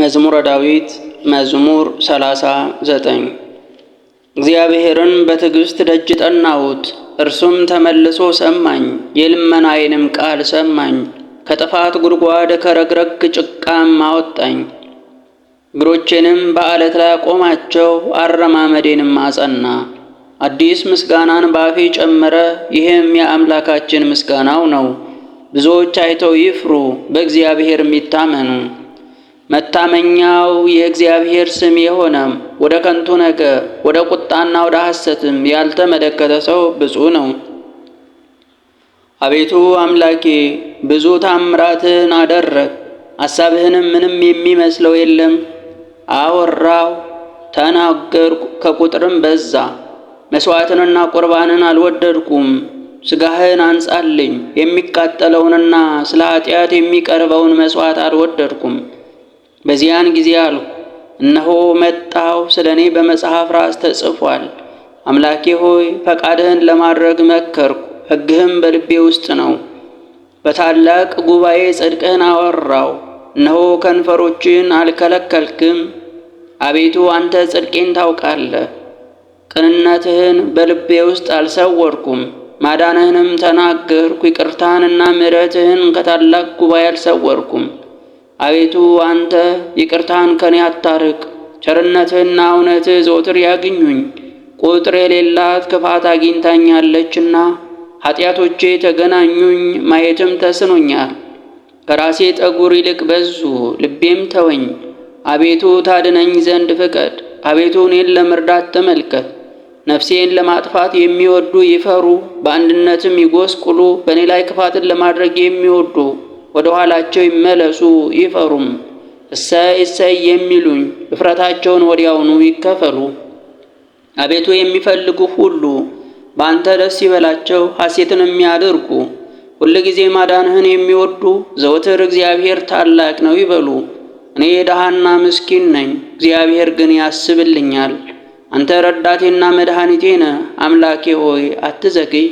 መዝሙረ ዳዊት መዝሙር 39 እግዚአብሔርን በትዕግሥት ደጅ ጠናሁት፣ እርሱም ተመልሶ ሰማኝ፣ የልመናዬንም ቃል ሰማኝ። ከጥፋት ጉድጓድ ከረግረግ ጭቃም አወጣኝ። እግሮቼንም በዓለት ላይ አቆማቸው፣ አረማመዴንም አጸና። አዲስ ምስጋናን በአፌ ጨመረ፣ ይህም የአምላካችን ምስጋናው ነው። ብዙዎች አይተው ይፍሩ፣ በእግዚአብሔርም ይታመኑ። መታመኛው የእግዚአብሔር ስም የሆነ ወደ ከንቱ ነገር ወደ ቁጣና ወደ ሐሰትም ያልተመለከተ ሰው ብፁዕ ነው። አቤቱ አምላኬ ብዙ ታምራትን አደረግ፣ ሐሳብህንም ምንም የሚመስለው የለም። አወራሁ፣ ተናገርኩ፣ ከቁጥርም በዛ። መሥዋዕትንና ቁርባንን አልወደድኩም። ሥጋህን አንጻልኝ፣ የሚቃጠለውንና ስለ ኃጢአት የሚቀርበውን መሥዋዕት አልወደድኩም። በዚያን ጊዜ አልኩ፣ እነሆ መጣሁ፣ ስለ እኔ በመጽሐፍ ራስ ተጽፏል። አምላኬ ሆይ ፈቃድህን ለማድረግ መከርኩ፣ ሕግህም በልቤ ውስጥ ነው። በታላቅ ጉባኤ ጽድቅህን አወራሁ፣ እነሆ ከንፈሮችን አልከለከልክም። አቤቱ አንተ ጽድቄን ታውቃለህ፣ ቅንነትህን በልቤ ውስጥ አልሰወርኩም። ማዳንህንም ተናገርኩ፣ ይቅርታህንና ምሕረትህን ከታላቅ ጉባኤ አልሰወርኩም። አቤቱ አንተ ይቅርታህን ከኔ አታርቅ፣ ቸርነትህና እውነትህ ዘወትር ያግኙኝ። ቁጥር የሌላት ክፋት አግኝታኛለችና ኃጢአቶቼ ተገናኙኝ፣ ማየትም ተስኖኛል። ከራሴ ጠጉር ይልቅ በዙ፣ ልቤም ተወኝ። አቤቱ ታድነኝ ዘንድ ፍቀድ፣ አቤቱ እኔን ለመርዳት ተመልከት። ነፍሴን ለማጥፋት የሚወዱ ይፈሩ፣ በአንድነትም ይጎስቁሉ። በእኔ ላይ ክፋትን ለማድረግ የሚወዱ ወደ ኋላቸው ይመለሱ ይፈሩም። እሰይ እሰይ የሚሉኝ እፍረታቸውን ወዲያውኑ ይከፈሉ። አቤቱ የሚፈልጉ ሁሉ በአንተ ደስ ይበላቸው፣ ሐሴትን የሚያደርጉ ሁልጊዜ ማዳንህን የሚወዱ ዘወትር እግዚአብሔር ታላቅ ነው ይበሉ። እኔ ድሃና ምስኪን ነኝ፣ እግዚአብሔር ግን ያስብልኛል። አንተ ረዳቴና መድኃኒቴ ነህ። አምላኬ ሆይ አትዘግይ።